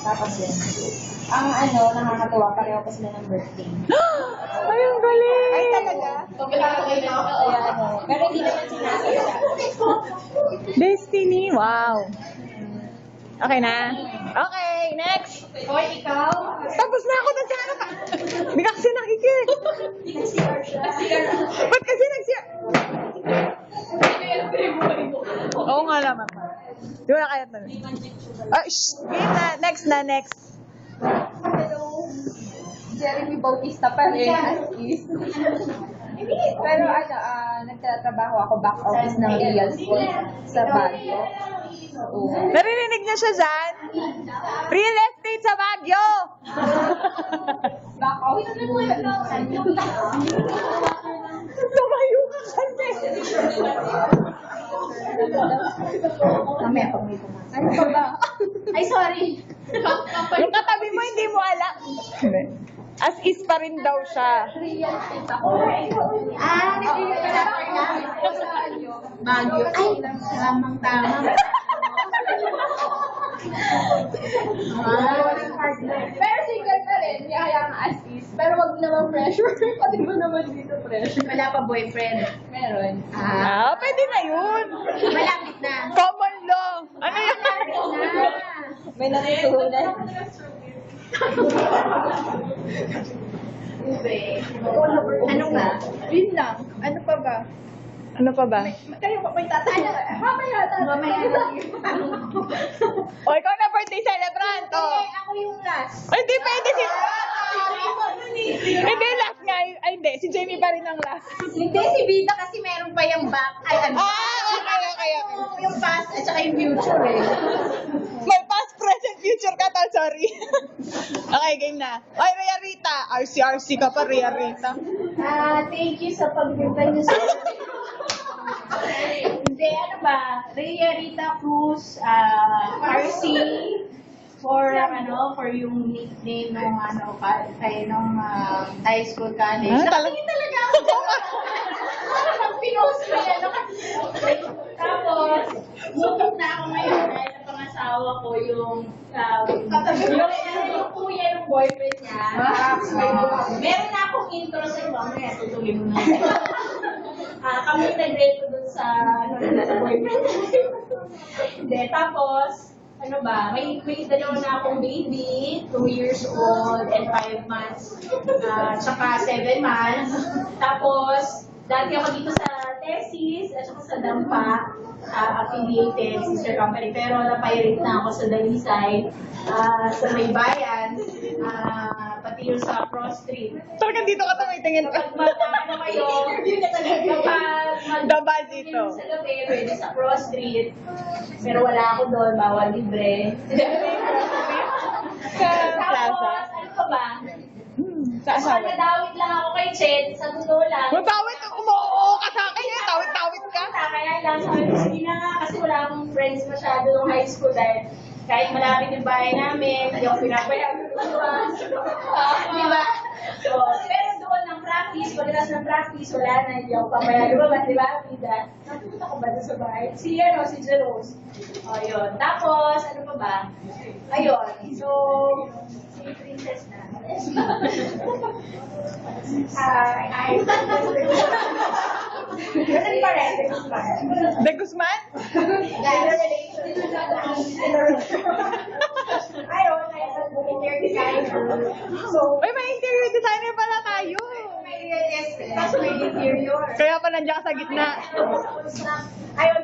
Tapos yun. Ang nakakatuwa, pareho pa sila ng birthday. Ay, ang galing! Ay, talaga? Kaya pero hindi naman sinasadya. Destiny, wow. Okay na? Okay, next! Hoy, ikaw? Tapos na ako, nagsara ka! Hindi ka kasi nakikit. Ba't kasi nagsara? Oo nga naman. Di ba na kaya na? Ah, shh! Game na, next. Hello. Jeremy Bautista pa rin, as is. Pero nagtatrabaho ako back office ng Real School sa Baguio. Naririnig niya siya dyan? Real estate sa Baguio! Back office. Tumayo ka kasi! Mamaya pag may pumasok. Ano pa ba? Ay, sorry. Yung katabi mo, hindi mo alam. As is pa rin daw siya. Real estate ako. Nag-real estate na. Baguio. Ay, tamang-tama. Pero single pa rin, kaya nga as is. Pero wag naman pressure. Pati mo naman dito pressure. Wala pa boyfriend. Meron. Pwede na yun. Malapit na. Common law. Ano yan? May natutunan. Ano ba? Yun lang. Ano pa ba? Ano pa ba? Kayo pa may tatay. Mamaya tatay. Mamaya. O, ikaw na birthday celebrant. O. Ako yung last. Ay, hindi pwede si... Hindi, last nga. Ay, hindi. Si Jamie pa rin ang last. Hindi, si Vita kasi meron pa yung back. Ay, Okay. Yung past at saka yung future eh. May past, present, future ka ta. Sorry. Okay, game na. Ay, Rhea Rita. RC ka pa, Rhea Rita. Thank you sa pag-invite niyo sa... Hindi, ano ba? Rhea Rita Cruz, RC, for yung nickname nung high school college. Nakatingin talaga ako. Parang pinost ko yan. Tapos, mutok na ako ngayon dahil napangasawa ko yung kuya ng boyfriend niya. Meron na akong intro sa iba. Mamaya, tutuloy mo na. Kami nag-rate ko dun sa boyfriend. Hindi, tapos, may dalawa na akong baby, 2 years old and 5 months, tsaka 7 months. Tapos, dati ako dito sa Tesis, at saka sa Dampa, affiliated sister company, pero na-pirate na ako sa Dalisay, sa May Bayan, pati yung sa Cross Street. Talagang dito ka tumitingin ka. Kapag Dabal dito. sa gabi, pwede sa Cross Street. Pero wala ako doon, bawal libre. Tapos, ano pa ba? Sa asawa. Nadawit lang ako kay Chet, sa totoo lang. Mabawit, umuoo ka sa akin eh. Tawit-tawit ka. Kaya lang, sabi ko, sige na nga, kasi wala akong friends masyado nung high school dahil kahit malapit yung bahay namin, hindi ako pinapayagan. Di ba? So, pero doon ng practice, pagkatapos ng practice, wala na, hindi ako papayagan. Di ba? Pida, natupunta ko ba doon sa bahay? Si Jerose. O, yun. Tapos, ano pa ba? Ayun. So, si Princess na. Ganun pa rin. De Guzman? Ayun, interior designer. So, Uy, may interior designer pala tayo. may interior. Kaya pa nandiyan ka sa gitna. Ayun,